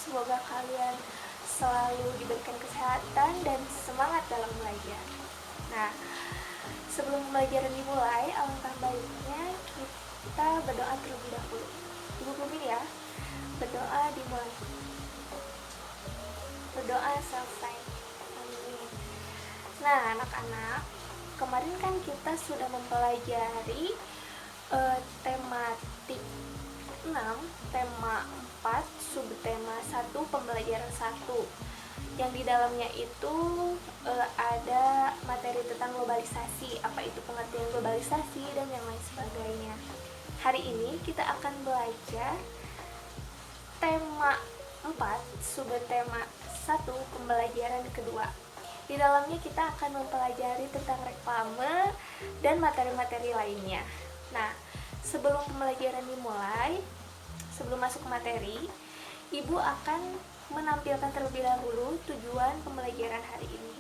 Semoga kalian selalu diberikan kesehatan dan semangat dalam belajar. Nah, sebelum pembelajaran dimulai, alangkah baiknya kita berdoa terlebih dahulu. Ibu pimpin ya, berdoa dimulai. Berdoa selesai. Amin. Nah, anak-anak, kemarin kan kita sudah mempelajari tematik 6, tema 4, subtema 1, pembelajaran 1, yang di dalamnya itu ada materi tentang globalisasi, apa itu pengertian globalisasi dan yang lain sebagainya. Hari ini kita akan belajar tema 4, subtema 1, pembelajaran kedua. Di dalamnya kita akan mempelajari tentang reklame dan materi-materi lainnya. Nah, sebelum pembelajaran dimulai, sebelum masuk ke materi, Ibu akan menampilkan terlebih dahulu tujuan pembelajaran hari ini.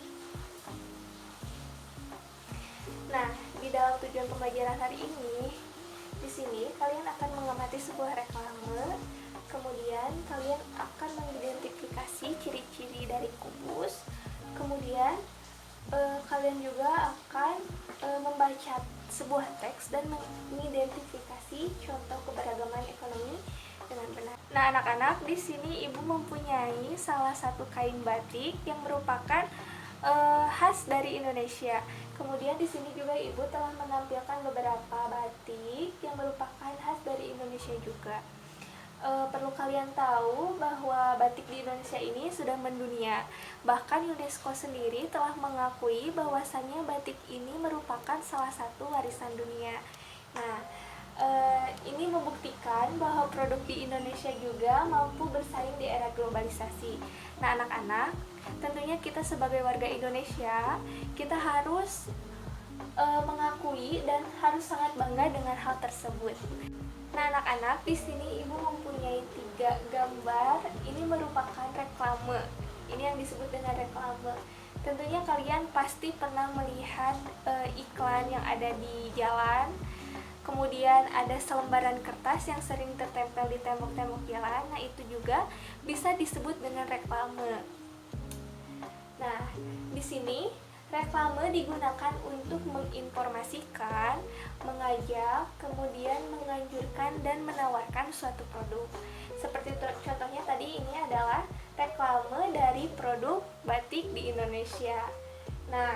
Nah, di dalam tujuan pembelajaran hari ini, di sini kalian akan mengamati sebuah reklame, kemudian kalian akan mengidentifikasi ciri-ciri dari kubus, kemudian kalian juga akan membaca sebuah teks dan mengidentifikasi contoh keberagaman ekonomi dengan benar. Nah, anak-anak, di sini Ibu mempunyai salah satu kain batik yang merupakan khas dari Indonesia. Kemudian di sini juga Ibu telah menampilkan beberapa batik yang merupakan khas dari Indonesia juga. Perlu kalian tahu bahwa batik di Indonesia ini sudah mendunia. Bahkan UNESCO sendiri telah mengakui bahwasannya batik ini merupakan salah satu warisan dunia. Nah, ini membuktikan bahwa produk di Indonesia juga mampu bersaing di era globalisasi. Nah, anak-anak, tentunya kita sebagai warga Indonesia, kita harus mengakui dan harus sangat bangga dengan hal tersebut. Nah, anak-anak, di sini Ibu mempunyai 3 gambar. Ini merupakan reklame. Ini yang disebut dengan reklame. Tentunya kalian pasti pernah melihat iklan yang ada di jalan. Kemudian ada selembaran kertas yang sering tertempel di tembok-tembok jalan. Nah, itu juga bisa disebut dengan reklame. Nah, di sini reklame digunakan untuk menginformasikan, mengajak, kemudian menganjurkan dan menawarkan suatu produk. Seperti contohnya tadi, ini adalah reklame dari produk batik di Indonesia. Nah,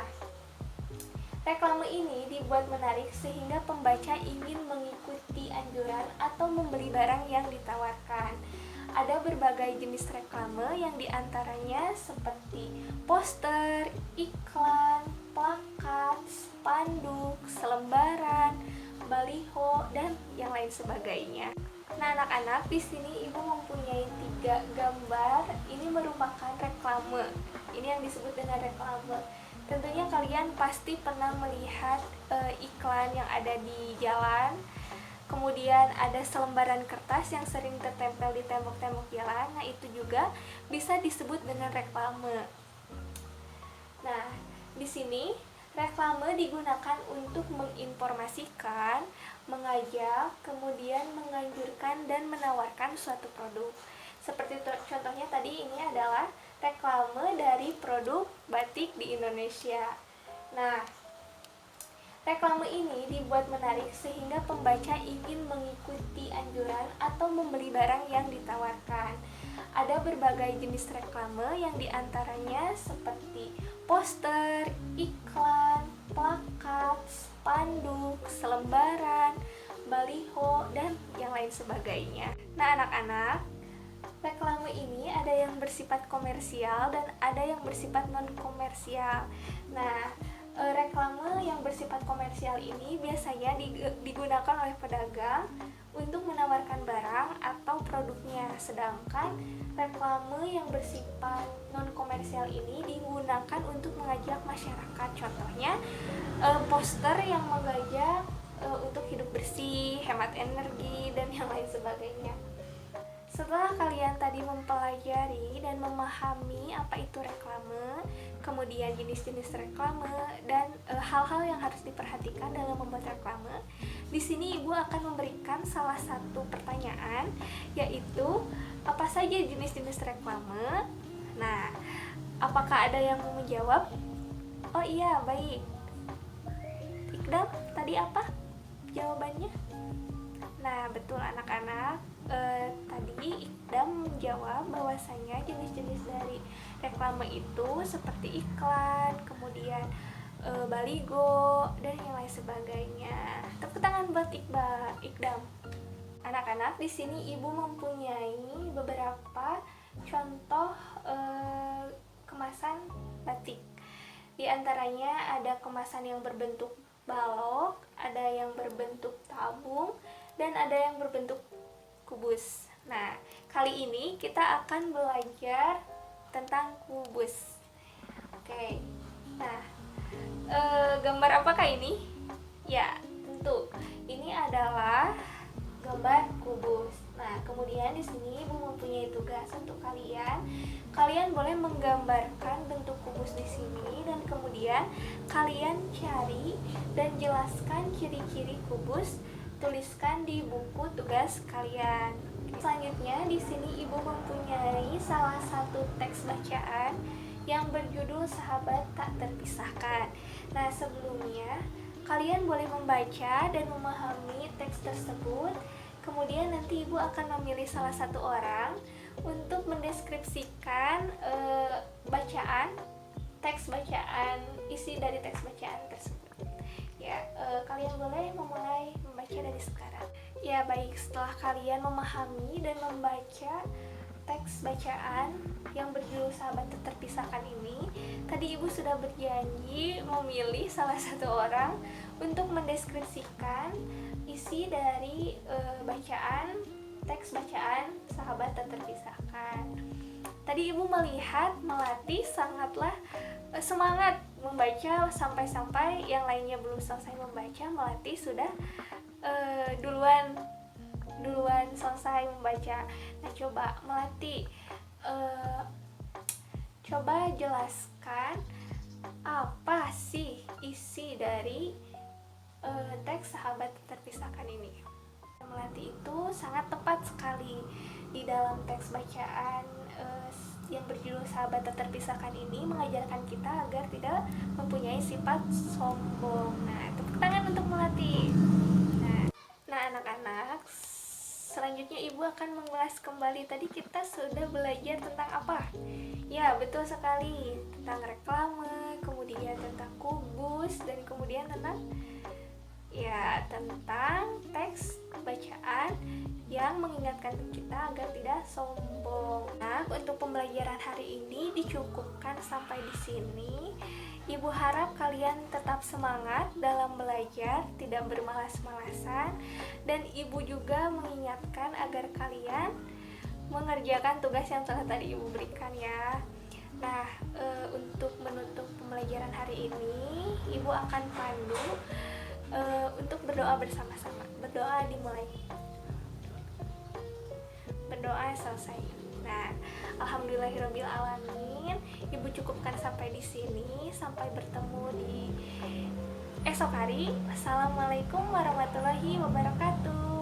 reklame ini dibuat menarik sehingga pembaca ingin mengikuti anjuran atau membeli barang yang ditawarkan. Ada berbagai jenis reklame yang diantaranya seperti poster, iklan, plakat, spanduk, selembaran, baliho, dan yang lain sebagainya. Nah, anak-anak, di sini Ibu mempunyai 3 gambar. Ini merupakan reklame. Ini yang disebut dengan reklame. Tentunya kalian pasti pernah melihat iklan yang ada di jalan. Kemudian ada selembaran kertas yang sering tertempel di tembok-tembok jalan. Nah, itu juga bisa disebut dengan reklame. Nah, di sini reklame digunakan untuk menginformasikan, mengajak, kemudian menganjurkan dan menawarkan suatu produk. Seperti contohnya tadi, ini adalah reklame dari produk batik di Indonesia. Nah, reklame ini dibuat menarik sehingga pembaca ingin mengikuti anjuran atau membeli barang yang ditawarkan. Ada berbagai jenis reklame yang diantaranya seperti poster, iklan, plakat, spanduk, selembaran, baliho, dan yang lain sebagainya. Nah, anak-anak, reklame ini ada yang bersifat komersial dan ada yang bersifat non-komersial. Nah, reklame yang bersifat komersial ini biasanya digunakan oleh pedagang untuk menawarkan barang atau produknya, sedangkan reklame yang bersifat non-komersial ini digunakan untuk mengajak masyarakat. Contohnya poster yang mengajak untuk hidup bersih, hemat energi, dan yang lain sebagainya. Setelah kalian tadi mempelajari dan memahami apa itu reklame, kemudian jenis-jenis reklame, dan hal-hal yang harus diperhatikan dalam membuat reklame, Di sini Ibu akan memberikan salah satu pertanyaan, yaitu apa saja jenis-jenis reklame. Nah, apakah ada yang mau menjawab? Oh iya, baik. Ikdam, tadi apa jawabannya? Nah, betul anak-anak. Tadi Ikdam menjawab bahwasanya jenis-jenis dari reklame itu seperti iklan, kemudian baligo, dan yang lain sebagainya. Tepuk tangan buat Ikdam. Anak-anak, di sini Ibu mempunyai beberapa contoh kemasan batik. Di antaranya ada kemasan yang berbentuk balok, ada yang berbentuk tabung, dan ada yang berbentuk kubus. Nah, kali ini kita akan belajar tentang kubus. Oke. Nah, gambar apakah ini? Ya, tentu. Ini adalah gambar kubus. Nah, kemudian di sini Ibu mempunyai tugas untuk kalian. Kalian boleh menggambarkan bentuk kubus di sini dan kemudian kalian cari dan jelaskan ciri-ciri kubus. Tuliskan di buku tugas kalian. Selanjutnya di sini Ibu mempunyai salah satu teks bacaan yang berjudul Sahabat Tak Terpisahkan. Nah, sebelumnya kalian boleh membaca dan memahami teks tersebut. Kemudian nanti Ibu akan memilih salah satu orang untuk mendeskripsikan teks bacaan, isi dari teks bacaan tersebut. Ya, kalian boleh memulai membaca dari sekarang. Ya, baik, setelah kalian memahami dan membaca teks bacaan yang berjudul Sahabat Tak Terpisahkan ini, tadi Ibu sudah berjanji memilih salah satu orang untuk mendeskripsikan isi dari teks bacaan Sahabat Tak Terpisahkan. Tadi Ibu melihat Melati sangatlah semangat membaca sampai-sampai yang lainnya belum selesai membaca, Melati sudah duluan selesai membaca. Nah, coba Melati coba jelaskan apa sih isi dari teks Sahabat Terpisahkan ini. Melati itu sangat tepat sekali di dalam teks bacaan yang berjudul Sahabat Tak Terpisahkan ini mengajarkan kita agar tidak mempunyai sifat sombong. Nah, tepuk tangan untuk Melati. Nah, anak-anak, selanjutnya Ibu akan mengulas kembali. Tadi kita sudah belajar tentang apa? Ya, betul sekali, tentang reklame, kemudian tentang kubus, dan kemudian tentang teks bacaan yang mengingatkan kita agar tidak sombong. Nah, untuk pembelajaran hari ini dicukupkan sampai di sini. Ibu harap kalian tetap semangat dalam belajar, tidak bermalas-malasan, dan Ibu juga mengingatkan agar kalian mengerjakan tugas yang telah tadi Ibu berikan ya. Nah, untuk menutup pembelajaran hari ini, Ibu akan pandu untuk berdoa bersama-sama. Berdoa dimulai. Berdoa selesai. Nah, alhamdulillahirabbil alamin. Ibu cukupkan sampai di sini. Sampai bertemu di esok hari. Wassalamualaikum warahmatullahi wabarakatuh.